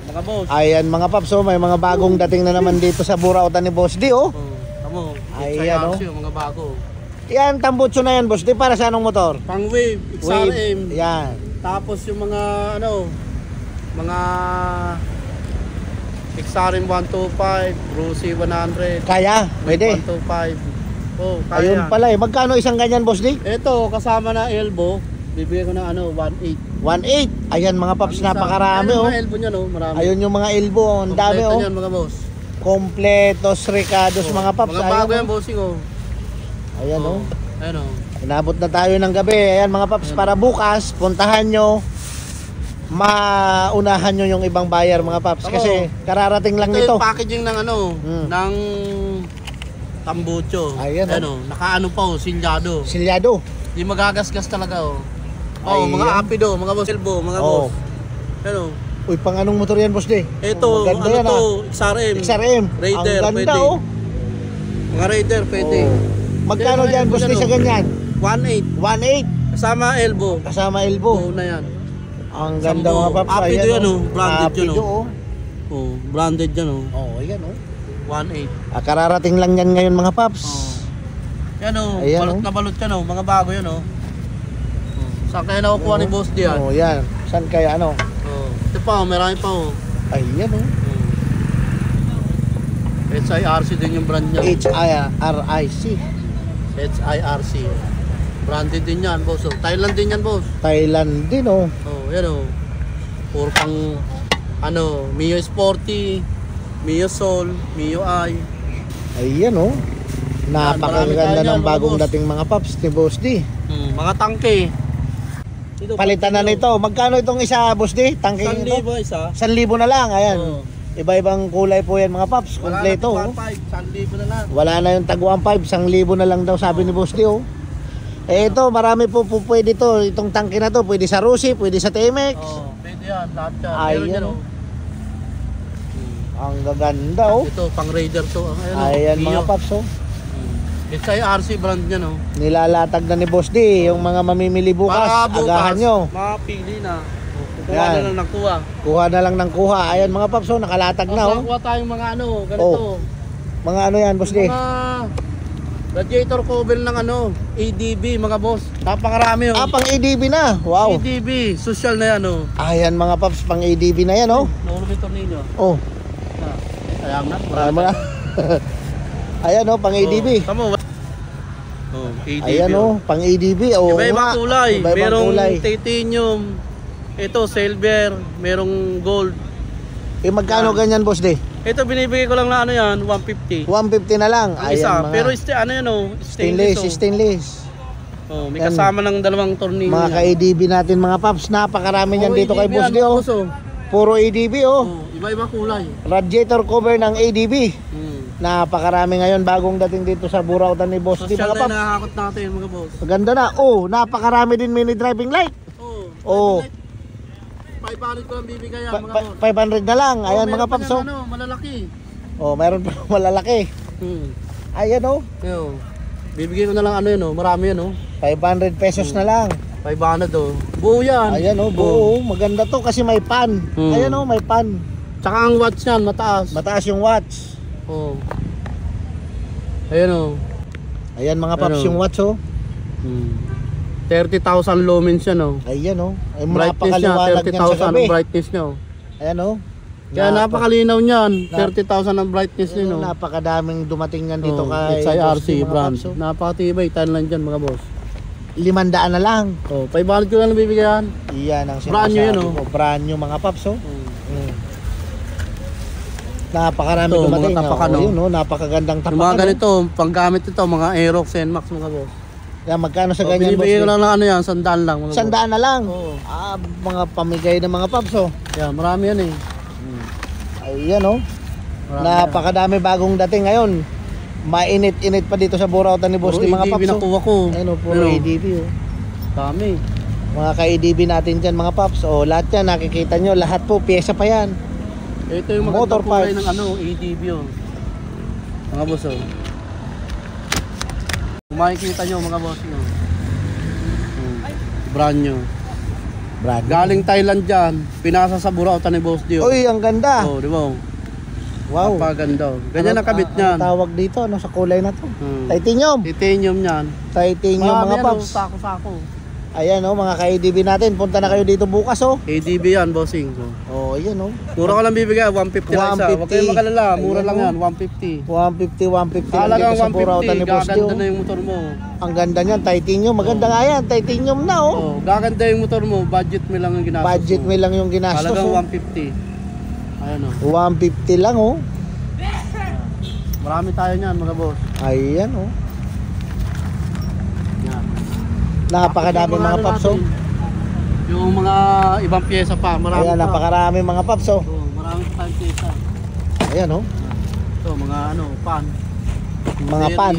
mga boss. Ayan mga paps, oh, may mga bagong dating na naman dito sa burautan ni Boss D, oh. Tamo. Ayan, oh. Mga bago. Yan, tambutso na yan, Boss D, para sa anong motor? Pang wave, XRM. Yan. Tapos yung mga ano, mga XRM 125, Rusi 100. Kaya, pwede. 125. Oh, kaya. Ayun pala eh. Magkano isang ganyan, Boss D? Ito, kasama na elbow, bibigay ko ng ano, 1.8. 1.8. Ayan mga paps, napakarami, oh. Ayun mga elbow niya, no? Marami. Ayun yung mga elbow, oh. Ang dami, Kompleto oh. yan, mga boss. Kompletos, ricados, mga paps. Mga bago yan, bossing, oh. Ayan, oh. Ayan, oh. Inabot na tayo ng gabi. Ayan mga paps, para bukas, puntahan nyo. Maunahan nyo yung ibang buyer, mga paps. Kasi kararating lang ito nito. yung packaging ng ano, ng tambucho. Ayan, oh. Nakaano pa, oh, silyado. Silyado. Di magagasgas talaga, oh. Oh, Ayan. mga apido, mga boss elbow, mga Oh. boss. Ano? Uy, pang anong motor yan, Boss D? Ito, maganda ano yan, to? ah. XRM. XRM. Raider, ang ganda, pwede. oh. Mga Raider, pwede. Oh. Magkano Pero dyan, Boss D, sa ganyan? 1.8. 1.8. Kasama elbow. Kasama elbow. Oo na yan. Ang ganda, Sambo. mga paps. Apido yan, oh. Branded Apido, yun, oh. Oh, branded yan, oh. Oh, ayan, oh. 1.8. Kararating lang yan ngayon, mga paps. Oh. Yan, oh. Ayan, Balot oh. na balot yan, oh. Mga bago yan, oh. Saan kaya nakukuha ni Boss D yan? Oh, yan. Saan kaya, ano? Oh. Ito pa, oh. Marami pa, oh. Ayan, oh. HIRC din yung brand niya. HIRIC. HIRC. Branded din yan, boss. Oh. Thailand din yan, boss. Thailand din, oh. Oh, yan, oh. Puro pang, ano, Mio Sporty, Mio Soul, Mio I. Ayan, oh. Napakaganda marami tayo ng yan, bagong mga boss. dating mga paps ni Boss D. Mga tangke. Dito, Palitan na nito. Magkano itong isa, Boss D? Tangke San ito? libo isa. 1,000 na lang. Ayan. Oh. Iba-ibang kulay po yan, mga paps. Kompleto, oh. Wala na 1.5, 1,000 na lang. Wala na yung taguan 5, 1,000 na lang daw sabi ni Boss D, oh. Eh ito, marami po pwede to. Itong tangke na to, pwede sa Rusi, pwede sa TMX. Oh, pwede yan, lahat yan. Ayan, Meron yan, oh. Ang gaganda, oh. Ito, pang Raider to. Ayan, Ayan, Mio. mga paps, oh. HIRC brand niya, no? Nilalatag na ni Boss D. Yung mga mamimili bukas, agahan nyo. Mapili na. Kuha Yan. na lang ng kuha. Kuha na lang ng kuha. Ayan, mga paps, oh. Nakalatag na, oh. Kuha tayong mga ano, ganito. Oh. Mga ano yan, Boss D? Mga radiator cover ng ano, ADB, mga boss. Napakarami, oh. Pang ADB na. Wow. ADB, social na yan, oh. Ayan, mga paps, pang ADB na yan, oh. Nahulog yung tornilyo. Oh, Ayan na. marami na. Ayan, oh, pang ADB. Tama. Oh, ADB. Ayan, oh, pang ADB. Oh, Iba-ibang nga. kulay. Iba-ibang Merong kulay. titanium. Ito, silver. Merong gold. Eh, magkano ganyan, Boss D? Ito, binibigay ko lang na ano yan, 150. 150 na lang. Ang isa. Ayan, mga Pero ano yan, oh, stainless, oh. stainless. Oh, may Yan. kasama ng dalawang tornilyo. Mga yan. ka-ADB natin, mga paps. Napakarami niyan Oh, dito kay ADB Boss yan, D, oh. boss, oh. Puro ADB, oh. Oh, iba-iba kulay. Radiator cover ng ADB. Hmm. Napakarami ngayon bagong dating dito sa burautan ni Boss D, Social mga na paps. nakakot natin, mga boss. Maganda na. Oh, napakarami din mini driving light. Oh. Oh. 500 ko lang bibigay yan, mga boss. 500 na lang. Ayan, mga meron pa paps, yan, oh. ano, malalaki. Oh, mayroon pa malalaki. Ayan, oh. Yo. Bibigyan ko na lang ano yun, oh. Marami yan, oh. 500 pesos na lang. 500, oh. Buo yan. Ayan, oh, buo. Maganda to kasi may pan. Ayan, oh, may pan. Tsaka ang watts yan, mataas. Mataas yung watts. Oh. Ayan, oh. Ayan, mga paps, Ano? yung watts, oh. 30,000 lumens yan, oh. Ayan, oh. Ay, Brightness niya, napakaliwanag niyan sa 30,000 gabi. ang brightness niya, oh. Ayan, oh. Kaya napakalinaw niyan, 30,000 ang brightness Ayan, niya, oh, no. napakadaming dumating yan dito Oh, kay HIRC Boss D, mga brand. paps, oh. Napakatibay, Thailand dyan, mga boss. 500 na lang. Oh, 500 ko lang nabibigyan. Iyan ang Brand new yan, sinasabi oh. ko. Brand new, mga paps, oh. Napakarami Ito, dumating. mga tapakan, oh. oh. Yun, oh, napakagandang Yung mga tapakan. ganito, panggamit ito, mga Aerox NMAX, mga boss. Yan, magkano sa So, ganyan, Boss binibigay ko D? lang ng ano yan, 100 lang, mga boss. 100 na lang. Oo. Mga pamigay ng mga paps, oh. Yan, marami yan, eh. Ayan, oh. Marami Napakadami bagong dating ngayon. Mainit-init pa dito sa burautan ni Boss Puro D, mga ADB paps, oh. nakuha ko. Ayan, oh, puro Pero, ADB, oh. dami. Mga ka-ADB natin dyan, mga paps. Oh, lahat yan, nakikita nyo. Lahat po, pyesa pa yan. Ito yung Motor magandang kulay parts. ng ano, ADB, oh. Mga boss, oh. Kung makikita nyo, mga boss, oh. Brand new. Brand new. Galing Thailand yan. Pinasa sa Burautan ni Boss Dio. Uy, ang ganda. Oh, di ba? Wow. Napaganda. Ganyan ang kabit niyan. Ang tawag dito, ano, sa kulay na to? Hmm. Titanium. Titanium yan. Titanium mga Marami paps. Sako-sako. Ayan oh, mga ka-ADB natin. Punta na kayo dito bukas oh. ADB yan, bossing. Oh, ayan oh. Mura ko lang bibigay, 150 lang isa. Huwag kayong magalala, mura Ayan, lang oh. yan, 150. 150 lang Talagang dito sa Burautan ni 150, Boss Dio. gaganda na yung motor mo. Ang ganda niyan, titanium. Maganda nga yan, titanium na oh. Oh, gaganda yung motor mo, budget mo lang yung ginastos Budget mo. mo lang yung ginastos Talagang oh. 150. Ayan o. 150 lang oh. Marami tayo niyan mga boss. Ayan oh. Yan. Napakadami Tapos yung mga ano paps oh. natin, yung mga ibang pyesa pa, marami Ayan, pa. napakarami mga paps oh. Oh, marami pa tayong pyesa. Ayan oh. Ito, mga ano, pan. Mga pan.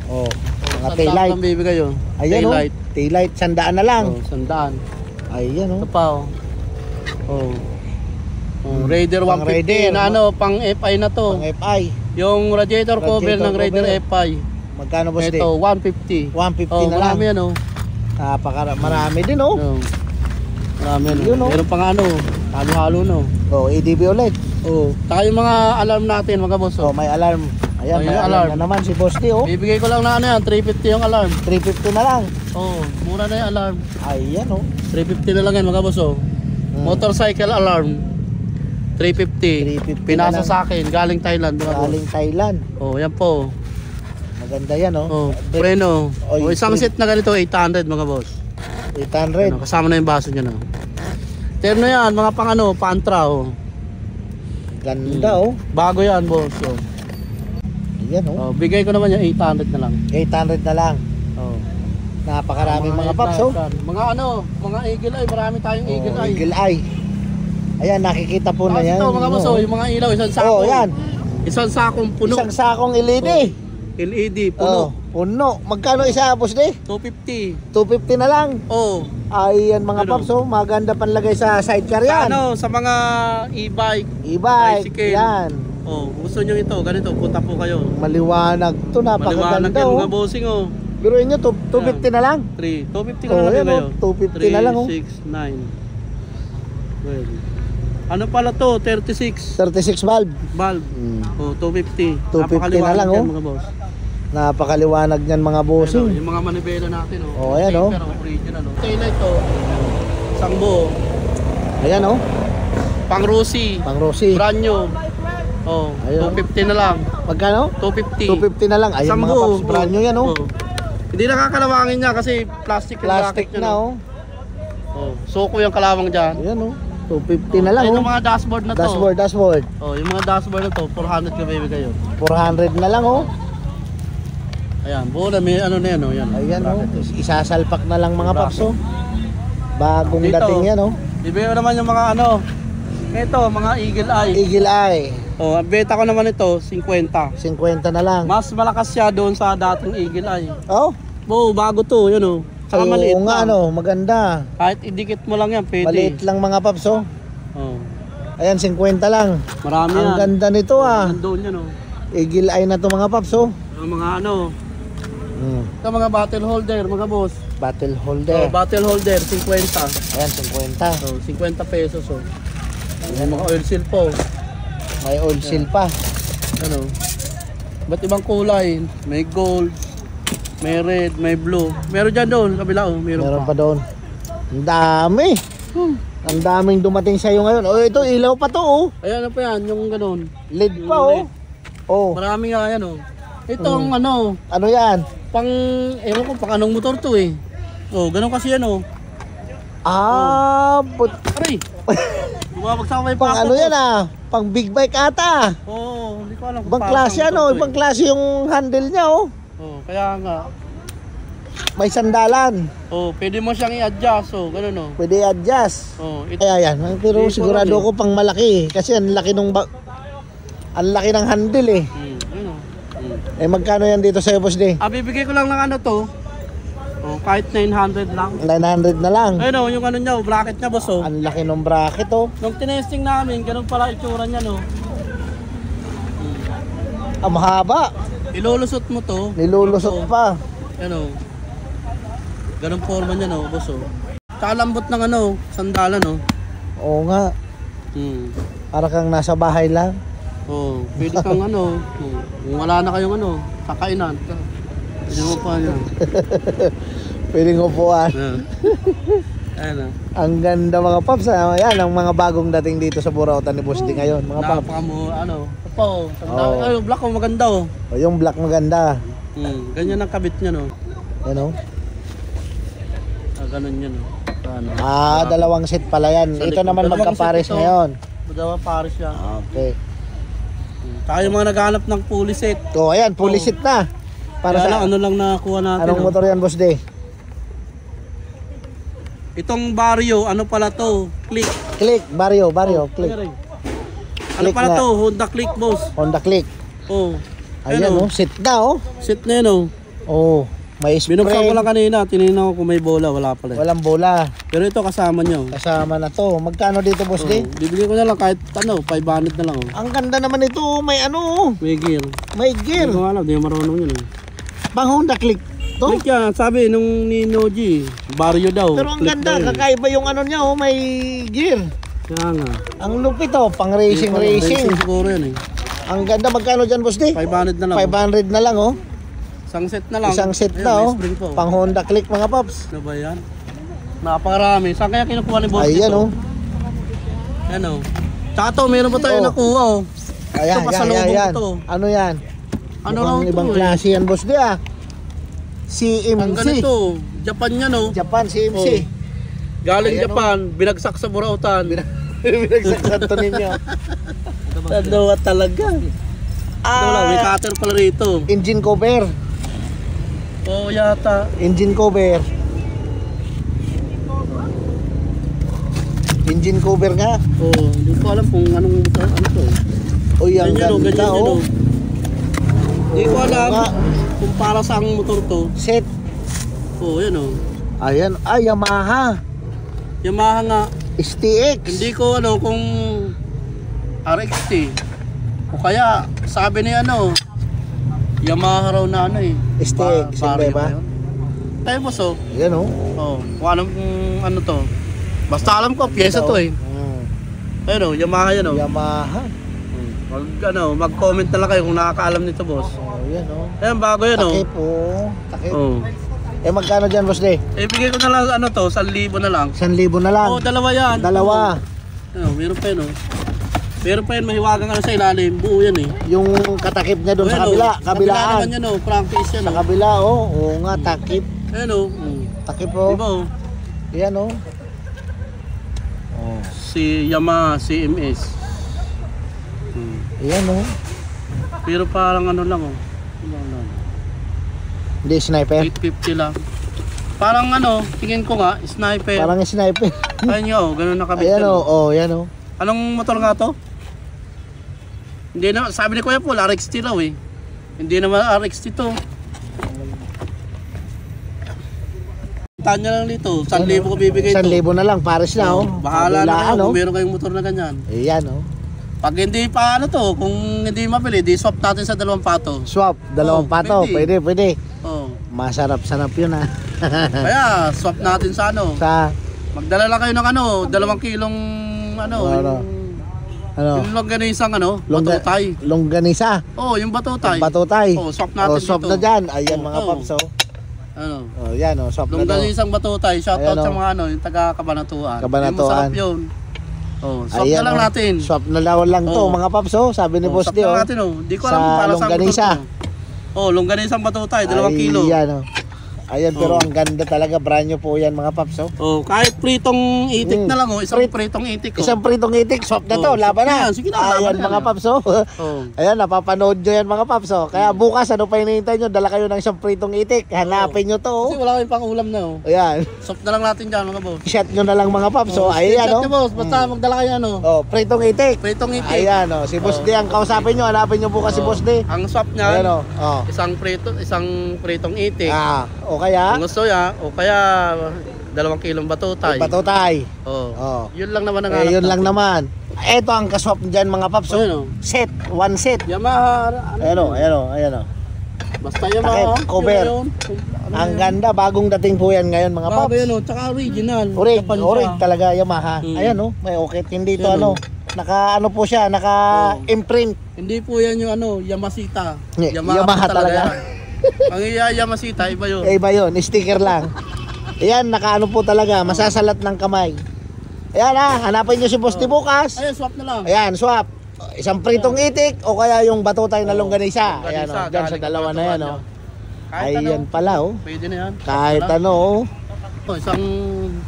Oh, mga Sandaan taillight. lang bibigay yun. Ayan oh. Taillight. Taillight, sandaan na lang. Oh, sandaan. Ayan Ito oh. pa oh. Oh. Oh, Raider Pang 150 Raider, na ano, pang FI na to. Pang FI. Yung radiator cover Radiator ng Raider cover. FI. Magkano boss di? Ito, 150. 150 Oh, na lang. marami yan oh. Marami din oh. No. Marami yan Yun, oh. oh. Meron pang ano, halo-halo no. Oh, ADB ulit. Oh. Taka yung mga alarm natin mga boss Oh, oh. may alarm. Ayan, Oh, may yung alarm alarm. na naman si Boss D oh. Bibigay ko lang na ano yan, 350 yung alarm. 350 na lang. Oh, mura na yung alarm. Ayan oh. 350 na lang yan mga boss oh. Motorcycle alarm. 350. 350 Pinasa na lang. sa akin, galing Thailand mga boss. Galing Thailand. Oh, yan po. Maganda yan oh. Oh, preno. Oh, Oh, isang set na ganito 800 mga boss. 800. Ano, kasama na yung baso niya na. Terno yan, mga pang ano, pantra oh. Ganda oh. Bago yan, boss. Oh. Ayan oh. Oh, bigay ko naman yung 800 na lang. 800 na lang. Oh. Napakaraming mga paps oh. Mga ano, mga eagle eye, marami tayong eagle Oh, eye. Eagle eye. Ayan, nakikita po na Tapos yan. ito mga boss, oh, yung mga ilaw, isang sako. Oh, yan. Isang sakong puno. Isang sakong LED. LED, Oh, puno. puno. Magkano isa, Boss D? 250. 250 na lang. Oh. Ayan mga Ano? paps oh. Maganda panlagay sa sidecar yan. Ano, sa mga e-bike. E-bike. Tricycle. Yan. Oh, gusto nyo ito, ganito, punta po kayo. Maliwanag to. Maliwanag Napakaganda yan oh. mga bossing oh. Biruin nyo, 250 na lang. 3, 250 Oh, ka na yan, kayo. oh, 250 na lang, oh. 3, 6, 9. Well. Ano pala to? 36 36 valve. valve. Oh, 250. 250 na lang, Napakaliwanag yan, oh. mga boss. Napakaliwanag niyan mga Ano, bossing. yung mga manibela natin oh. Oh, ayan, oh. Pero original oh. Taillight to. Isang buo. Ayan oh. Pang Rusi. Pang Rossi. Brand new. Oh, Ayun, oh. 250 na lang. Magkano? 250. 250 na lang. Ayan Isang mga buo. paps. Brand new yan oh. Hindi nakakalawangin niya kasi plastic yung Plastic bracket niya, na no? oh. Oh, suko yung kalawang dyan. Ayan oh. 250 na lang Ayun oh. yung mga dashboard na to. Dashboard. Oh, yung mga dashboard na to, 400 ka baby kayo. 400 na lang oh. Ayan, buo na may ano na yan oh, yan. Ayan oh. Bracket. Isasalpak na lang mga paps oh. Bagong Dito. dating yan oh. Bibigyan ko naman yung mga ano. Ito, mga eagle eye. Eagle eye. Oh, ang beta ko naman ito, 50. 50 na lang. Mas malakas siya doon sa dating eagle eye. Oh. Oh, bago to, yun oh. Saka maliit Oo nga lang. ano, maganda. Kahit idikit mo lang yan, pwede. Maliit lang mga paps oh. Oh, Ayan, 50 lang. marami Ang yan. ganda nito ah. Nandoon yan oh. Eagle eye na to mga paps oh. Yung mga ano, ito mga bottle holder, mga boss. Battle Oh, holder. bottle holder, 50. Ayan, 50. Oh, 50 pesos oh. Yung mga oil seal po. May oil seal pa. Ano? Ba't ibang kulay? May gold, may red, may blue. Meron dyan doon, kabila oh. Meron pa doon. Ang dami. Ang daming dumating sa'yo ngayon. Oh, ito ilaw pa to oh. Ayan ano pa yan, yung ganun. LED pa oh. Oh, Marami nga yan oh. Itong ano, ano yan? pang, ewan ko, pang anong motor to eh. Oh, ganun kasi yan oh. Aray! Bumabagsak may Pang pako ano ko. yan ah? Pang big bike ata. Oo, hindi ko alam kung Ibang paano klase ang ano, motor to ibang klase yung handle niya oh. Oh, kaya nga. May sandalan. Oh, pwede mo siyang i-adjust oh, ganun oh. Pwede adjust. Oh, Kaya yan, pero Hindi ko sigurado alam ko pang malaki kasi ang laki ng ang laki ng handle eh. yun oh. Eh magkano yan dito sa Boss D? Bibigay ko lang ng ano to. Oh, kahit 900 lang. 900 na lang. Ayun oh, yung ano niya, oh, bracket niya boss oh. Ang laki ng bracket oh. Nung tinesting namin, ganun pala itsura niya no. Ang mahaba. Ilulusot mo to. Nilulusot Ito. pa. Yan oh. Ganun forma niya no, boss oh. Tsaka lambot ng ano, sandalan oh. Oo nga. Para kang nasa bahay lang. Oh, pwede kang ano, kung wala na kayong ano, kakainan. Pwede mo pa yan. Pwedeng upuan. Ayan ah. Ang ganda mga paps. Yan ang mga bagong dating dito sa Burautan ni Boss D ngayon mga paps. Ano, ito, sandalan. Ay, yung black oh, maganda oh. O, yung black maganda. Ganyan ang kabit niya no. Ano? Ganun yan oh. Ano? Dalawang set pala yan. Sa Ito likod. naman Dalawang magkapares set ito. ngayon. Dalawang pares siya. Okay. Tsaka yung mga naghahanap ng fully set. So ayan, fully set na. Para Kaya sa lang, ano lang nakakuha natin. anong motor yan, Boss D? Itong Vario, ano pala to? Click. Click, Vario, click. Ano Click pala na. to? Honda Click, boss. Honda Click. Oh. Ayan, oh. set na, oh. Set na yun, oh. Oh, may Binuksan ko spray. lang kanina, tinignan ko kung may bola, wala pala. Walang bola. Pero ito kasama nyo. Kasama na to. Magkano dito, Boss D? Bibigyan ko na lang kahit ano, 500 na lang, oh. Ang ganda naman ito, may ano, May gear. may Hindi gear. ko alam, di ko marunong yun, eh. Pang Honda Click to. Click yan, sabi nung ni Noji, Vario daw. Pero ang Click ganda, daw, eh. kakaiba yung ano niya, oh, may gear. Kaya nga. Ang lupit, oh, pang racing. Racing siguro yan, eh. Ang ganda, magkano dyan, Boss D? 500 na lang. 500 na lang, oh. Isang set na lang. Isang set Ayun, na, may oh. spring po. Pang Honda Click, mga paps. Ano ba yan? Napakarami. Saan kaya kinukuha ni boss Ayan, dito? oh. Ayan, oh. Tsaka to, meron pa tayo Oh. nakuha, oh. Ayan, Ito, pasalubong yan. to. Ano yan? Ano Mukhang raw to, ibang eh? klase yan, Boss D, ah. Ang CMC. ganito, Japan yan, oh. Japan, CMC. Galing Ayan, Japan, binagsak sa Burautan. Binagsaksakto ninyo. Tanawa talaga. May cutter pala rito. Engine cover. Oo, yata. Engine cover. Engine cover nga. Oo, hindi ko alam kung anong ano to. Uy, ang Ganyan, oh, ganda, ganyan, oh. oh. Hindi ko alam nga. kung para saang motor to. Set. Oo, yan, oh. Ayan, Yamaha. Yamaha nga. STX. Hindi ko ano kung RXT o kaya sabi ni ano Yamaha raw na ano eh STX, hindi ba? Tayo boss oh. Ayan, oh. Oh, kung anong ano to. Basta alam ko pyesa to eh. Ayun oh, Yamaha yan oh. Yamaha. Mag-comment na lang kayo kung nakakaalam nito boss. Oh, yan, oh. Ayan bago yan oh. Takip, oh. Takip. Oh. Magkano dyan, Boss D? Bigay ko na lang ano to, 1,000 na lang. 1,000 na lang. Oh, dalawa yan. Dalawa. Oh, meron pa yun oh. Meron pa yun, mahiwagang ano sa ilalim. Buo yan eh. Yung katakip niya doon sa Ayan, kabila. oh. Sa kabila Kabilaan. naman yan oh, practice yan Sa oh. kabila, oh. Oo nga, takip. Ayan oh. Takip, oh. Diba oh? Yan, oh. Oh. Si Yamaha CMS. Yan, oh. Pero parang ano lang oh. Hindi, sniper. 850 lang. Parang ano, tingin ko nga, sniper. Parang sniper. Ayun nga oh, ganun nakabit Ayan, yan, oh. Oh, yan, oh. Anong motor nga to? Hindi na, sabi ni Kuya Paul, RXT raw eh. Hindi naman RXT to. Tanya lang dito, 1,000 ko bibigay 1,000 to. na lang, pares na, oh. Bahala na kayo Kabilaan, kung meron kayong motor na ganyan. Ayan, oh. Pag hindi pa ano to, kung hindi mabili, di swap natin sa 2 pato. Swap, dalawang Oh, pato. pwede. Pwede. Oh. Masarap-sarap yun, ah. Kaya swap natin sa ano. Sa, Magdala lang kayo ng ano, 2 kilong ano, ano? yung longganisang ano, Longga- batutay. Longganisa. Oh, yung batutay. Batutay. Oh, swap natin swap dito. na dyan. Ayan, mga Oh. paps, oh. Ano? Oh, yan, oh. Swap na daw. Longganisang batutay. Shoutout Ayan, sa oh. mga ano, yung taga Kabanatuan. Kabanatuan. Yung masarap yun. Oh, swap Ayan, na lang oh. natin. Swap na lang to, Oh. mga paps, oh. Sabi ni Oh, Boss swap D, na oh. natin oh. Di ko Sa alam kung para sa longganisa. Oh, longganisang batutay, 2 kilo. Ayan, oh. Ayan, pero Oh. ang ganda talaga. Brand new po yan, mga paps, oh. Oh, kahit pritong itik na lang oh, isang Prit- pritong itik oh. Isang pritong itik, swap na to. Oh, Laban swap na. na yan. Sige na, laban Ayan, na mga yan. paps, oh. Oh. Ayan, napapanood nyo yan, mga paps, oh. Kaya bukas, ano pa hinihintay nyo? Dala kayo ng isang pritong itik. Hanapin nyo to, oh. Kasi wala kayong pang ulam na oh. Ayan. Swap na lang natin dyan mga boss. Shot nyo na lang, mga paps, oh. Ayan, Screenshot oh. nyo, boss. Basta magdala kayo ano. Oh, pritong itik. Pritong itik. Ayan, oh. Si Boss D ang kausapin nyo. Hanapin nyo bukas si Oh. Boss D. Ang swap niyan, Ayan, oh. Oh. isang pritong itik. O kaya, Kung gusto ya, o kaya 2 kilong batutay. batutay. Oh. Oh. Yun lang naman ang Eh, hanap yun lang natin. naman. Ito ang kaswap dyan, mga paps, Oh, oh. yun oh. Set, one set. Yamaha, ano? Ayan, oh. Ayan, oh. Ayan, oh. Basta Yamaha. Takip, cover. Yun. Ang ganda, bagong dating po yan ngayon mga Bago paps. yan, oh. Tsaka original. Orig, Japan siya. orig talaga Yamaha. Mm. Ayan oh, may okay. Hindi to Yan, ano, oh. naka ano po siya, naka imprint. Hindi po yan yung ano, Yamashita. Yamaha po talaga. yan. Ang Yamashita, iba yun. Eh, iba yun, sticker lang. Ayan, naka ano po talaga, masasalat ng kamay. Ayan hanapin nyo si Boss T bukas. Ayun, swap na lang. Ayan, swap. Isang pritong itik o kaya yung batutay na longganisa. Ayan Longganisa, oh, dyan sa galing dalawa na yan oh. Kahit Ayan pala oh. Pwede na yan. Kahit ano oh. Isang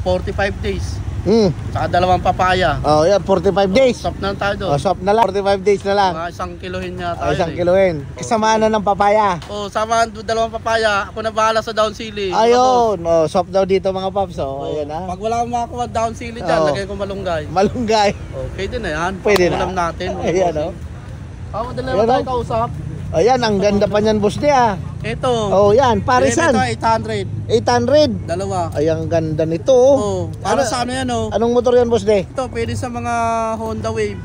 45 days. Tsaka dalawang papaya. Oh, yan 45 days. Stop na tayo doon. Oh, swap na lang. 45 days na lang. Mga isang kilohin niya Oh, tayo. isang kiloin. Kasamaan na ng papaya. Sama dalawang papaya. Ako na bahala sa down sili. Ayun. Oh, swap daw dito mga paps. Oh, ayan Pag wala akong makakuha down sili dyan, Oo. lagay ko malunggay. Malunggay. Pwede na yan. Pwede na. Ulam natin. Ayan oh. Madali Ayan, na tayo oh. kausap. Ayan, ang ganda pa niyan, boss di ah. Ito. Oh, yan, parisan. Ito 800. 800. Dalawa. Ay, ang ganda nito oh. Para sa ano yan oh. Anong motor yan, boss di? Ito pwede sa mga Honda Wave,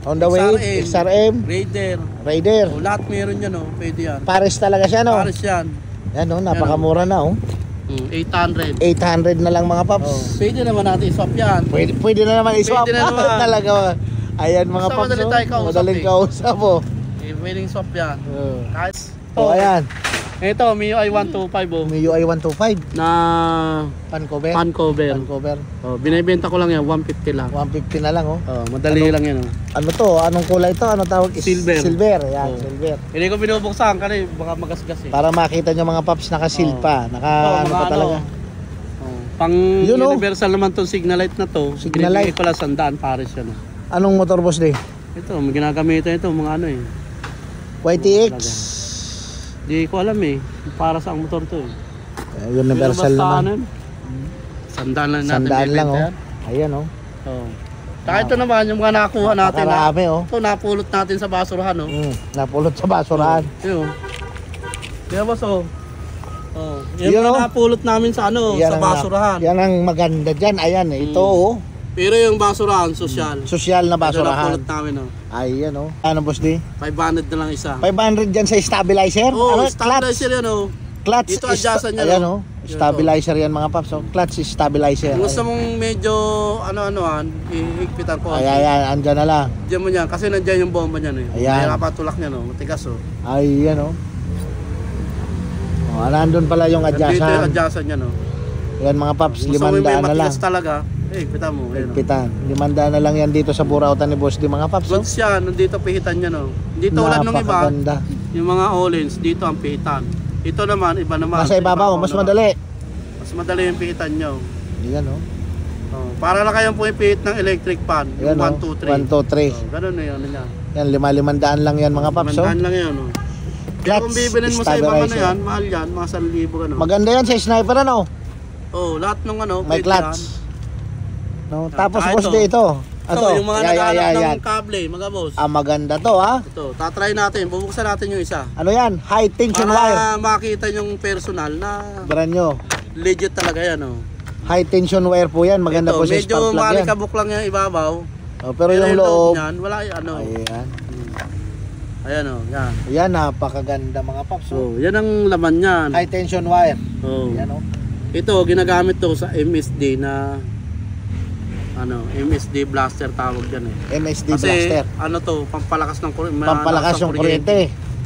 Honda Wave, XRM, Raider. Raider. Lahat meron yan oh. Pwede yan. Pares talaga siya, no? Pares yan. Yan oh, napakamura na oh. 800. 800 na lang mga paps. Pwede naman natin i-swap yan. Pwede na naman i-swap. Pwede na naman. Talaga. Ayan mga Basta paps. madali tayo kausap, Madaling eh. kausap oh. Pwedeng swap yan. Kahit Oh, ayan. Ito, MIUI 125 oh. May UI 125. Na Pan cover. pan cover. Pan cover. Binibenta ko lang yan, 150 lang. 150 na lang oh. Madali lang yan oh. Ano to? Anong kulay to? Anong tawag? Silver. Silver. Yan, Oh. silver. Hindi ko binubuksan kasi baka magasgas eh. Para makita nyo mga paps, naka-seal pa. Naka ano mga pa talaga. Pang Yun, oh. universal naman tong signal light na to. Signal Binibigay light. ko lang 100 pares yan oh. Anong motor boss di? Ito, may ginagamitan ito mga ano eh. YTX. Di ko alam eh. Para sa ang motor to eh. Universal Pero basta naman. ano, Sandaan lang natin. Sandaan lang bibenta oh. yan. Ayan oh. Oo. Saka ito naman yung mga nakuha natin. Napakarami oh. Ito napulot natin sa basurahan oh. Napulot sa basurahan. Yun. Kaya boss oh. Yan Yun, mga oh. napulot namin sa ano, Yan sa ang- basurahan. Yan ang maganda dyan. Ayan ito oh. Pero yung basurahan, social. Social na Ito basurahan. napulot namin oh. Ayan oh. Ano boss di? 500 na lang isa. 500 dyan sa stabilizer. Oh, Ano? stabilizer yan oh. Clutch. Dito adjustan yan, Ayan oh. oh. Stabilizer yan mga paps. Oh. Clutch is stabilizer. Kung gusto mong medyo ano-anoan, ihigpitan ko. Ayan, andyan na lang. Diyan mo niyan, kasi nandiyan yung bomba niyan eh. Ayan. Kaya kapatulak niya no, matigas oh. Ayan oh. Oh, nandun pala yung Dito yung adjustan. adjustan niya no. Yan mga paps, Gusto mo yung 500 may na lang. matigas talaga, pitan mo. Ayun, oh. Pitan. 500 na lang yan dito sa Burautan ni Boss di mga paps. Oh. Goods yan, nandito pihitan niya no. Dito ulan nung iba, Napakaganda. yung mga Olins, dito ang pihitan. Ito naman, iba naman. Nasa ibabaw, mas madali. Mas madali yung pihitan nyo. Yan oh. Para lang kayong pumipihit ng electric fan, Yan yung oh. 1, 2, 3. 1, 2, 3. Ganun na yun, ano yan. Yan, 500 lang yan mga paps. Oh. Mandaan lang yan oh. Kaya kung Clutch, bibilin mo sa ibang ano stabilizer. yan, mahal yan, mga 1,000 ano. Maganda yan sa sniper ano. Lahat ng ano, May pwede clutch. yan. No, tapos Ah, boss ito. di ito. Ito, yung mga Yan, naghahanap yan, ng yan. kable, mga boss. Maganda to ha. Ito, tatry natin, bubuksan natin yung isa. Ano yan? High tension wire. Para makita yung personal na Brand nyo. legit talaga yan oh. High tension wire po yan. Maganda Ito, po sa medyo spark plug yan. malikabok lang yung ibabaw. Oh, pero yung loob. niyan, wala yung ano. Ayan. Ayan oh, yan. Yan, napakaganda mga paps. Oh. So, yan ang laman niyan. High tension wire. Oh. Yan oh. Ito, ginagamit to sa MSD na MSD blaster tawag yan eh. MSD Kasi blaster. ano to, pampalakas ng kuryente. Pampalakas yung kuryente.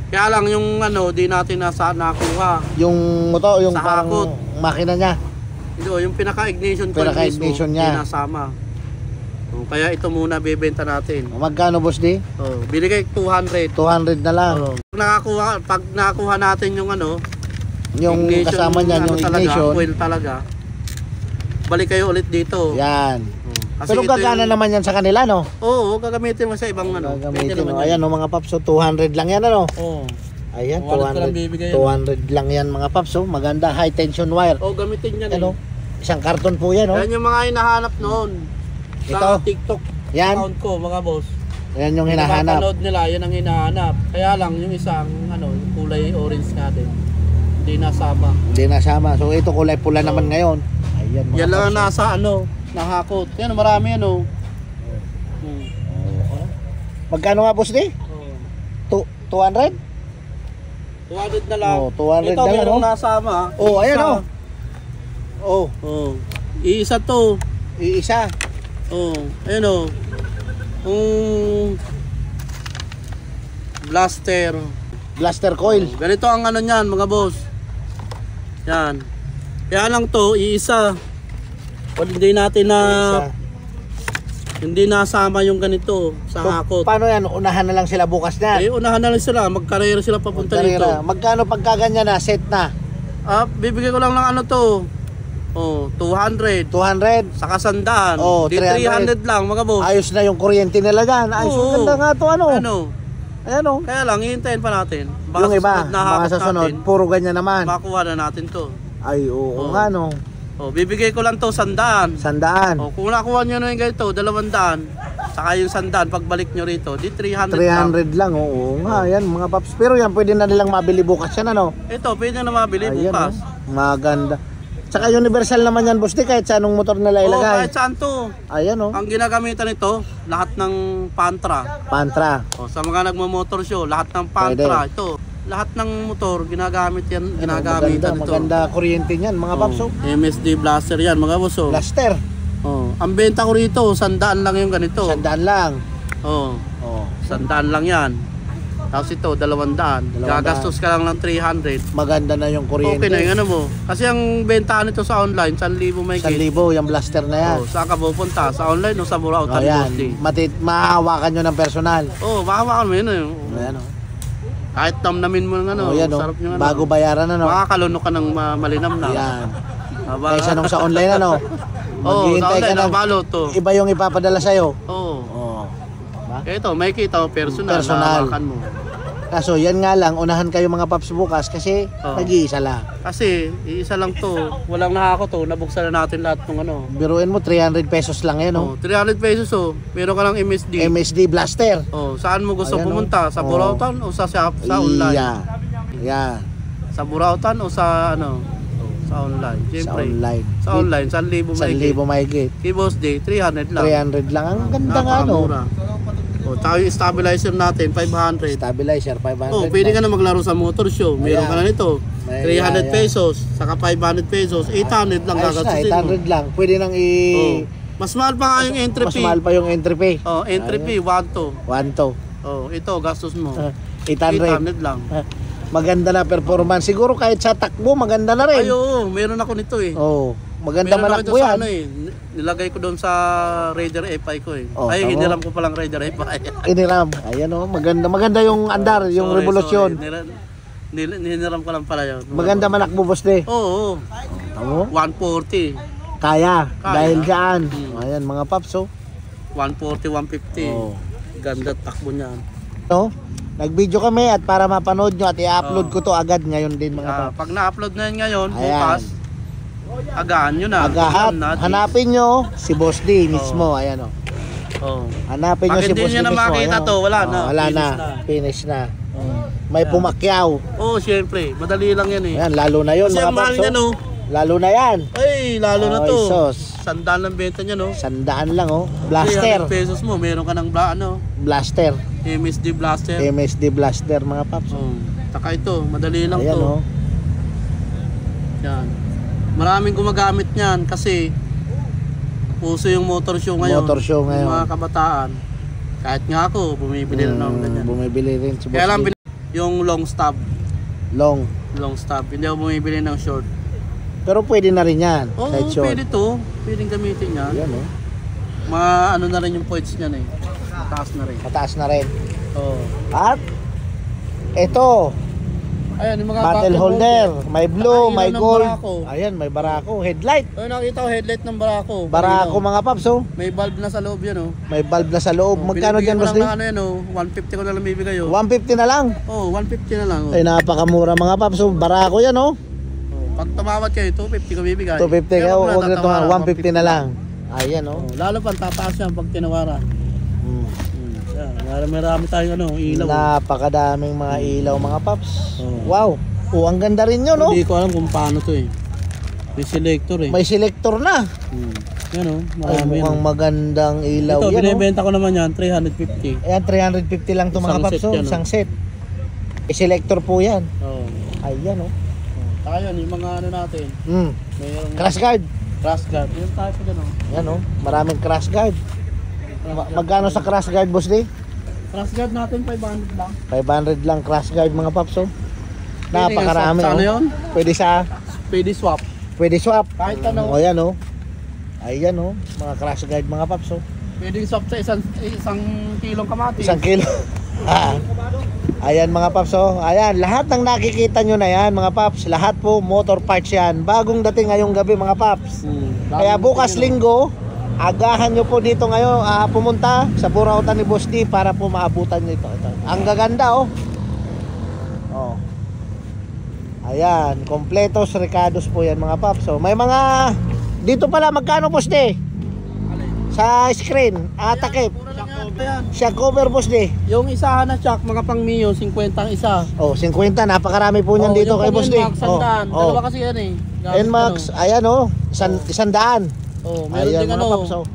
Kaya lang yung di natin nakuha. Yung motor, yung Sa parang hakot. makina niya. Yung pinaka-ignition coil Pinaka-ignition mismo, niya. di nasama. Kaya ito muna bebenta natin. Magkano boss di? Binigay 200. 200 na lang. Pag nakakuha natin yung Yung ignition, kasama niyan, yung talaga, ignition. coil talaga. Balik kayo ulit dito. Yan. Kasi Pero ito gagana naman yan sa kanila, no? Oo, gagamitin mo sa ibang Gagamitin, Pwede naman no? yan. Ayan, no, mga paps, so 200 lang yan, ano? Oo. Ayan, Wallet ko lang bibigay 200 lang yan, mga paps, so maganda, high tension wire. Gamitin yan Ano? Isang karton po yan, no? Yan yung mga hinahanap noon. Sa Ito. TikTok Yan, account ko, mga boss. yan yung hinahanap. Napapanood nila, yan ang hinahanap. Kaya lang, yung isang, yung kulay orange natin, hindi nasama. Hindi nasama, so ito kulay pula naman ngayon. Ayan, mga Yan lang ang paps, nasa, nahakot. Yan, marami yan, Magkano nga, boss, di? 200? 200 na lang. Oh, 200 ito, na lang, merong oh. nasama. Oh, ayan Isa. oh. Oh, Oh. Iisa to. iisa. Oh, ayun oh. Blaster. Blaster coil. Ganito ang ano niyan, mga boss. Yan. Kaya lang to, iisa. Well, hindi natin na Iisa. hindi nasama yung ganito So, sa hakot. paano yan? Unahan na lang sila bukas na. Eh, unahan na lang sila, magkarera sila papunta dito. Magkarera. Magkano pagka ganyan na? Set na? Bibigay ko lang ng ano to. Oh, 200. 200? Saka 100. Oh, Di 300 300 lang, mga boss. Ayos na yung kuryente nila dyan. Ayos, Oo. ganda nga to ano. Ano? Ayan oh. Kaya lang, hihintayin pa natin. Yung iba, susunod na mga hakot sa sunod, natin, puro ganyan naman. makuha na natin to. Ay, oo Oo. nga no. Oh, bibigay ko lang to 100. 100. Oh, kung nakuha nyo na yung ganito, 200. Saka yung 100, pagbalik nyo rito, di 300 lang. 300 lang, oo nga, yan mga paps. Pero yan, pwede na nilang mabili bukas yan, ano? Ito, pwede na mabili Ayan, bukas. oh. Maganda. Tsaka universal naman yan, Busti, kahit sa anong motor nila Oh, ilagay. kahit saan to. Ayan, oh. Ang ginagamitan nito, lahat ng Pantra. Pantra. Oh, sa mga nagmo-motor show, lahat ng Pantra. Ito, lahat ng motor, ginagamit yan, ginagamitan ito. Maganda kuryente niyan, mga paps, oh. MSD Blaster yan, mga boss. Oh. Blaster. Oh. Ang benta ko rito, 100 lang yung ganito. 100 lang. Oh. Oh. 100 lang yan. Tapos ito, 200. 200. Gagastos ka lang ng 300. Maganda na yung kuryente. Okay na yung ano mo. Kasi ang bentahan nito sa online, 1,000 may 1,000 yung blaster na yan. Oh, saan ka pupunta? Sa online o sa Burautan? Oh, yan. Mahahawakan nyo ng personal. Oh, mahawakan mo yun. Ayan, oh. Kahit namnamin mo ng ano, Oh, yan, oh. sarap yung ano. Bago bayaran, ano? Makakalunok ka ng malinam na. Ayan. Aba, Kaysa nung sa online, ano? oh, sa Maghihintay ka online, ng nabalo to. iba yung ipapadala sa'yo. Oo. Oh. Diba? Ito, may kita mo, personal. Personal. Hawakan mo. Kaso yan nga lang, unahan kayo mga paps bukas kasi Oh. nag-iisa lang. Kasi, iisa lang to. Walang nakako to. Nabuksan na natin lahat ng ano. Biruin mo, 300 pesos lang yan, Oh, oh. 300 pesos oh. Meron ka lang MSD. MSD blaster. Oh, saan mo gusto Ayan, pumunta? oh. Sa Oh. Burautan o sa online? Yeah. Yeah. Sa Burautan o sa ano? Sa online. Sa Siyempre. online. Sa online, 1,000 may 1,000 mahigit. Kay Boss Day, 300 lang. 300 lang. Ang ganda nga, no? Napakamura. O, tayo yung stabilizer natin, 500. Stabilizer, 500. Oh, pwede ka na maglaro sa motor show. Meron Ayan. ka na nito. May- 300 ayan. pesos, saka 500 pesos, 800 lang Ayos na, gagastusin mo. 800 lang. Pwede nang Oh. Mas mahal pa nga yung entry Mas fee. mahal pa yung entry fee. Oh, entry fee, 1 to. 1 to. Oh, ito, gastos mo. 800. 800 lang. Maganda na performance. Siguro kahit sa takbo, maganda na rin. Ay, oo, meron ako nito eh. Oh, maganda Meron ako manakbo ito sa yan. ano eh. Nilagay ko doon sa Raider FI ko eh. Oh, Ay, tama. hiniram ko palang Raider FI. Iniram. Ayan oh, maganda yung andar, yung Sorry, revolusyon. sorry. Hiniram ko lang pala yun. Maganda manakbo, boss de. Oo, Tamo? 140. Kaya, Kaya. dahil dyan. Hmm. Ayan, mga paps, oh. 140, 150. Oh. Ganda takbo niyan. No? Nag-video kami at para mapanood nyo at i-upload Oh. ko to agad ngayon din, mga paps. Pag na-upload na yun ngayon, Ayan. bukas, agahan nyo na. Agahat, Alam natin. hanapin nyo si Boss D mismo, ayan oh. Oh. Hanapin nyo Pag si hindi Boss D nyo na mismo. makita ayan, to, oh. wala Oh, na. Wala na. Finish na. Finish na. Oh. May pumakyaw. Oh, syempre. Madali lang yan eh. Ayan, lalo na yun, Kasi mga ang mahal paps. niya, oh. no? Lalo na yan. Ay, lalo na Ay, to. sos. 100 lang benta niya, no? 100 lang oh. Blaster. 300 pesos mo, meron ka ng ano, Blaster. MSD Blaster. MSD Blaster, mga paps. Oh. Taka ito, madali lang Ayan to. oh. Yan. Maraming gumagamit niyan kasi puso yung motor show ngayon. Motor show ngayon. Yung mga kabataan. Kahit nga ako, bumibili na ng ganyan. Bumibili rin si Boss Kaya lang D. yung long stop. Long. Long stop. Hindi ako bumibili ng short. Pero pwede na rin yan. Oo, Side short. pwede to. Pwedeng gamitin yan. Ayan oh. Mga ano na rin yung points niyan eh. Taas na rin. Mataas na rin. Oo. At ito, Ayan, yung mga battle holder. May blue, Nakailaw may ng gold. Barako. Ayan, may barako. Headlight. Ayun, nakita ko headlight ng Barako. Barako Ayun, oh. mga paps oh. May bulb na sa loob yan oh. May bulb na sa loob. Magkano Binibigyan dyan, ko Boss lang D? ng ano yan oh. 150 ko na lang bibigay oh. 150 na lang. Oh, 150 na lang oh. Ay, napakamura mga paps oh. Barako yan oh. Oh, pag tumawad kayo, 250 ko bibigay. 250 Pero kayo. wala, Huwag na tatawaran, 150 na lang. Ayan oh. Oh, lalo pa tataas yan pag tinawaran. Hmm. Yan, marami tayong ano, ilaw. oh. Napakadaming mga ilaw mga paps. Oh. Wow. Oh, ang ganda rin yun oh. Hindi ko alam kung paano to eh. May selector eh. May selector na. Yan oh, Ay, marami mukhang yan. magandang ilaw Ito, yan oh. binibenta ko naman yan, 350. Ayan, 350 lang to mga Isang paps set oh. yan, oh. Isang set. Selector po yan. Oh. Ayan oh. Saka yun, yung mga ano natin. Mayroong Crash guard. crash guard. Yung tayo pa dyan, oh. Ayan oh. Maraming crash guard. Magkano sa crash guard, boss di? Crash guard natin, 500 lang. 500 lang crash guard mga paps oh. Napakarami Sa ano oh. yun? Pwede sa Pwede swap. Pwede swap. Kahit ano. O yan oh. Ayan oh, mga crash guard mga paps oh. Pwede swap sa isang kilong kamatis. 1 kilo. Ayan mga paps oh. Ayan, lahat ng nakikita nyo na yan mga paps, lahat po motor parts yan. Bagong dating ngayong gabi mga paps. Kaya bukas linggo, agahan nyo po dito ngayon, pumunta sa Burautan ni Boss D para po maabutan nyo ito. Ang gaganda oh. Oh. Ayan, kompletos recados po yan mga paps. So, may mga dito pala magkano Boss D? Sa screen, takip. Shock cover Boss D. Yung isa na shock, mga pang Mio, 50 ang isa. Oh, 50, napakarami po niyan dito kay Boss D. Dalawa kasi yan eh. NMAX, ayan oh, 100. Oh, meron Ayan din mga ano. paps oh.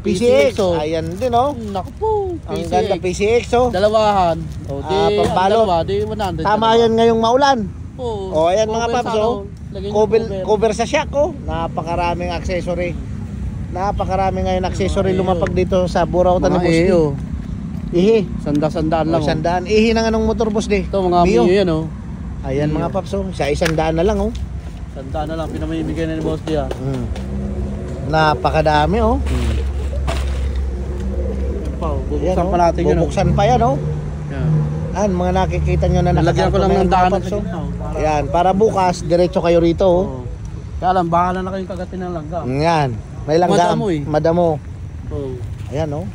PCX, oh. Ayan din oh. Naku po, Ang ganda PCX oh. Dalawahan. Oh, di pambalot. dalawa, di 100. Tama yan ngayong maulan. Oh, Ayan mga paps oh. Cover. Cover sa shock oh. Napakaraming accessory. Napakarami ngayon accessory lumapag dito sa Burautan ni Boss D. Ihi. Sanda-sandaan lang. Sandaan. Ihi ng anong motor Boss D? Ito mga Mio yan oh. Ayan mga paps oh. Sa 100 na lang oh. Sandaan na lang pinamimigay na ni Boss D ah. Napakadami oh. Bubuksan pa natin yun. Bubuksan pa yan oh. Yan, mga nakikita nyo na nalagyan ko lang ng daan. Yan, para bukas, diretso kayo rito oh. Kaya lang, bahala na kayong kagatin ng langgam. Yan, may langgam. Madamo eh. Madamo. Ayan oh.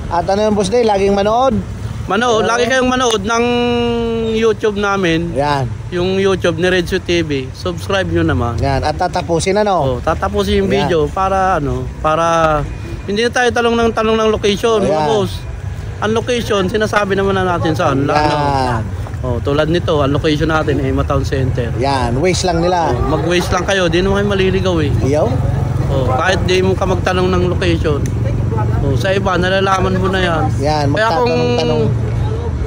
At ano yung Boss D, laging manood? Manood, lagi kayong manood ng YouTube namin. Yan. Yung YouTube ni Redshoot TV. Subscribe nyo naman. Yan, at tatapusin ano? Tatapusin yung video para para hindi na tayo tanong ng location, mga boss. Ang location, sinasabi naman na natin saan. Yan. Tulad nito, ang location natin ay Town Center. Yan, waste lang nila. Mag-waste lang kayo, di naman kayo maliligaw eh. Iyaw? Kahit di mo ka magtanong ng location. Sa iba, nalalaman mo na yan. Yan, kaya kung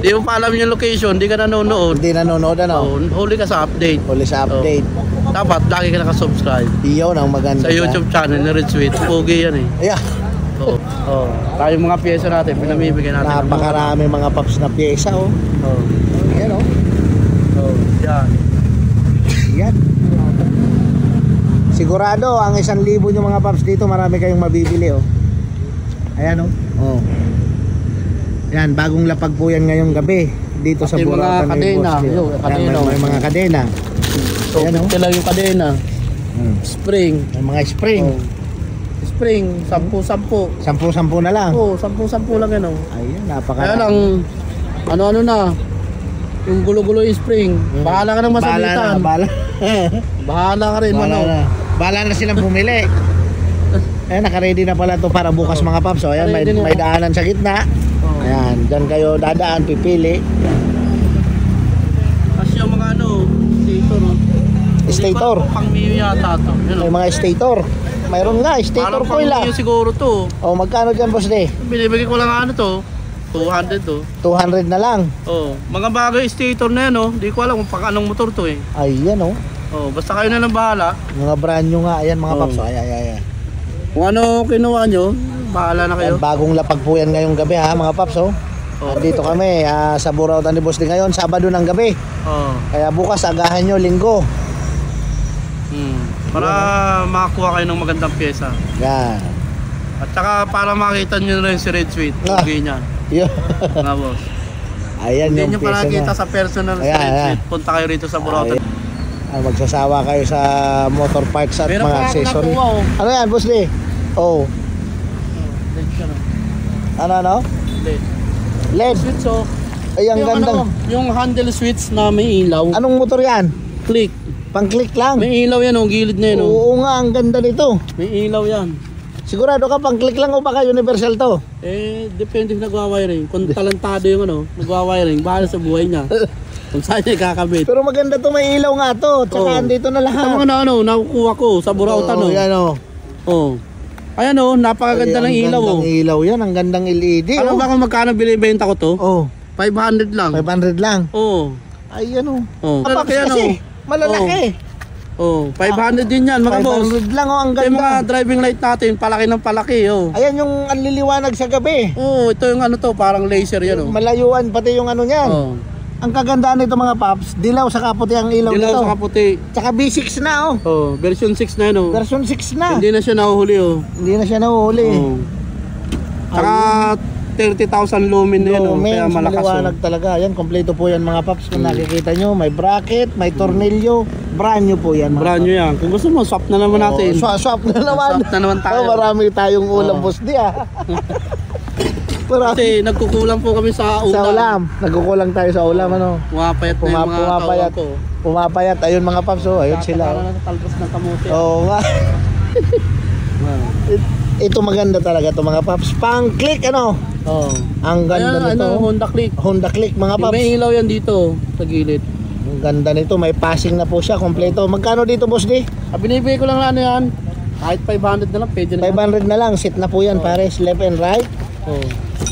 di mo pa alam yung location, di ka nanonood. Hindi nanonood ano? Huli ka sa update. Huli sa update. Dapat lagi ka nakasubscribe. Iyaw nang maganda. Sa YouTube channel ni Redshoot, pogi yan eh. Yeah. Tayo mga pyesa natin, pinamibigay natin. Napakarami mga paps na pyesa oh. Yan oh. Yan. Yan. Sigurado ang 1,000 nyo mga paps dito, marami kayong mabibili oh. Ayan oh. Yan, bagong lapag po yan ngayong gabi dito sa Burautan ng Boss D. May mga kadena. So, ito lang yung kadena. Spring. May mga spring. Spring, 10-10. 10-10 na lang. 10-10 lang yan oh. Ayun, napakarami. Kaya lang, ano na, yung gulo-gulo yung spring. Bahala ka nang masabitan. Bahala ka rin. Bahala na silang bumili. Ayan, naka-ready na pala to para bukas mga paps. So, ayan, may daanan sa gitna. Ayan, dyan kayo dadaan, pipili. Kasi yung mga stator. Stator. Pang Mio yata to. May mga stator. Mayroon nga, stator ko coil ah. Siguro to. Magkano dyan Boss D? Binibigay ko lang to. 200 to. 200 na lang. Mga bagay stator na yan Di ko alam kung pang anong motor to eh. Ayan Basta kayo na lang bahala. Mga brand new nga, ayan mga paps. Ayan. Kung ano kinuha nyo, bahala na kayo. Bagong lapag po yan ngayong gabi ha mga paps Dito kami sa Burautan ni Boss D ngayon, Sabado ng gabi. Kaya bukas agahan nyo, Linggo. Para makakuha kayo ng magandang pyesa. Yan. At saka para makita nyo na rin si Redshoot. Okay niyan. Nga boss. Ayan yung pyesa. Hindi nyo pa nakita na sa personal si Redshoot. Punta kayo rito sa Burautan. Magsasawa kayo sa motor parts at pero mga accessory. Ano yan Boss D? Ano? LED. Switch Ay, ang ganda. Yung handle switch na may ilaw. Anong motor yan? Click. Pang-click lang. May ilaw yan gilid na yan Oo nga, ang ganda nito. May ilaw yan. Sigurado ka pang-click lang o baka universal to? Depende kung nagwa-wiring. Kung talentado yung nagwa-wiring, bahala sa buhay niya. Kung saan niya kakabit. Pero maganda to, may ilaw nga to. Tsaka andito na lahat. Sa mga nakukuha ko sa Burautan Yan Ayan napakaganda ng ilaw Ang gandang ilaw yan, ang gandang LED Alam ba kung magkano binibenta ko to? 500 lang. 500 lang. Oo. Ay, ano. Oh. Mga paps Malalaki yan, kasi. oh. Malalaki. Oh, 500 din yan mga boss. 500 lang, oh. Ang Ito yung mga ganda. driving light natin, palaki ng palaki, oh. Ayan yung anliliwanag sa gabi. Oh, ito yung ano to, parang laser yan, oh. Malayuan pati yung ano niyan. Oh. Ang kagandaan nito mga paps, dilaw sa kaputi ang ilaw Dilaw nito. sa kaputi. Tsaka B6 na oh. Oh, version 6 na yan, oh. Version 6 na. Hindi na siya nahuhuli, oh. Hindi na siya nahuhuli. Oh. Saka 30,000 lumen na yan, oh. Lumen, Kaya malakas, maliwanag oh. talaga. Yan, kompleto po yan mga paps. Kung nakikita nyo, may bracket, may tornilyo. Brand new po yan mga Brand new yan. Kung gusto mo, swap na naman natin. Swap na naman. Swap na naman tayo. Oh, marami tayong ulam Oh. boss di ah. Marami. Kasi nagkukulang po kami sa ulam. Sa ulam. Nagkukulang tayo sa ulam ano. Pumapayat na yung mga Pumapayat. tawag ko. Pumapayat. Ayun mga paps oh. Ayun sila. Para na talbos ng kamote. Oo nga. Ah. Ito maganda talaga to mga paps. Pang click ano. Oh. Ang ganda Ayan, nito. ano, Honda Click. Honda Click mga Yung paps. may ilaw yan dito sa gilid. Ang ganda nito. May passing na po siya. Kompleto. Magkano dito boss di? Binibigay ko lang na ano yan. Kahit 500 na lang, pwede na. 500 na lang. Sit na po yan pares. Left and right. Oh.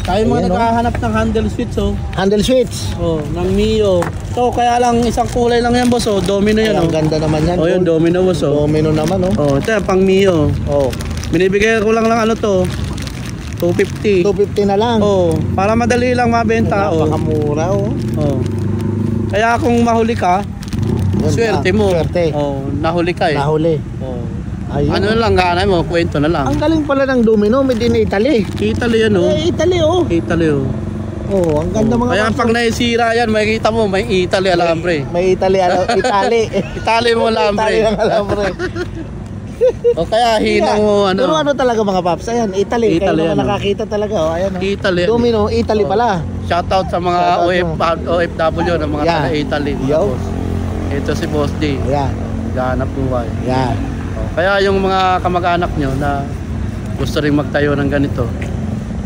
Tayo mga Ayan, oh. naghahanap ng handle switch, oh. Handle switch. Oh, ng Mio. So, kaya lang isang kulay lang yan, boss, oh. Domino yan, Ay, ang oh. ganda naman yan. Oh, yun, domino, boss, oh. Domino naman oh. Oh, ito yan, pang Mio. Oh. Binibigay ko lang ano to. 250. 250 na lang. Oh, para madali lang mabenta, oh. Napakamura oh. Oh. Kaya kung mahuli ka, Yun swerte lang, mo. Swerte. Oh, nahuli ka eh. Nahuli. Oh. Ayun. Ano lang ganay mo, kwento na lang. Ang galing pala ng domino, made in Italy. Italy yan, oh. Eh, Italy oh. Italy, oh. Oh, ang ganda mga Kaya paps. pag naisira yan, makikita mo, may Italy alambre. May Italy, Italy. Italy mo alambre. Italy ang alambre. O kaya hinang mo, Pero ano. ano talaga mga paps? Ayan, Italy. Italy, Kayo ano. naman nakakita talaga oh. Ayan oh. Italy. Domino, Italy Oh. pala. Shoutout sa mga Shoutout OFW na mga Yan. taga Italy. mga Yo. boss. Ito si Boss D. Ayan. Gahanap buhay. Ayan. Kaya yung mga kamag-anak nyo na gusto rin magtayo ng ganito,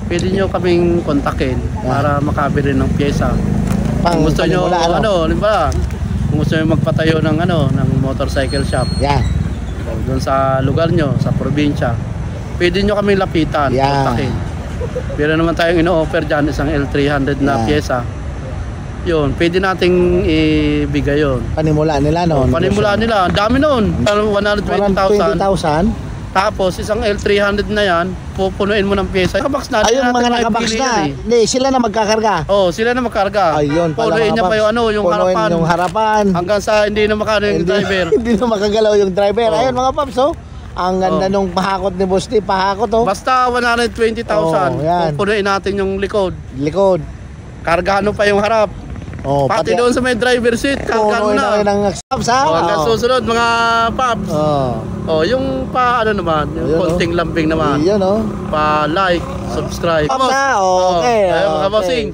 pwede nyo kaming kontakin para makabili ng pyesa. Kung gusto nyo, Panimula, halimbawa, kung gusto nyo magpatayo ng ng motorcycle shop, Yan. doon sa lugar nyo, sa probinsya, pwede nyo kaming lapitan, Yeah. kontakin. Pero naman tayong ino-offer dyan, isang L300 na Yeah. pyesa. Yun, pwede nating ibigay yun. Panimula nila no. Panimula nila, ang dami nun. 120,000. 120,000. Tapos isang L300 na yan, pupunuin mo ng pyesa. Nakabox na. Ay, yung mga nakabox na. Hindi, sila na magkakarga. Oh, sila na magkarga. Ayun pala Punuin mga niya pa paps. yung yung Punuin harapan. yung harapan. Hanggang sa hindi na makano yung driver. Hindi na makagalaw yung driver. Oh. Ayun mga paps oh. Ang ganda Oh. nung pahakot ni Boss T. Pahakot oh. Basta 120,000. Oh, yan. Pupunuin natin yung likod. Likod. Kargahan mo pa yung harap. Oh, Pati doon sa may driver seat, kargahan mo punuin na. ng paps ha. Oh, hanggang Oh. susunod mga paps. Oh. Oh, yung pa naman, yung Ayun, konting lambing naman. Yun oh. Pa like, subscribe. Paps ha. Oh, okay. Ayun, mga okay. bossing.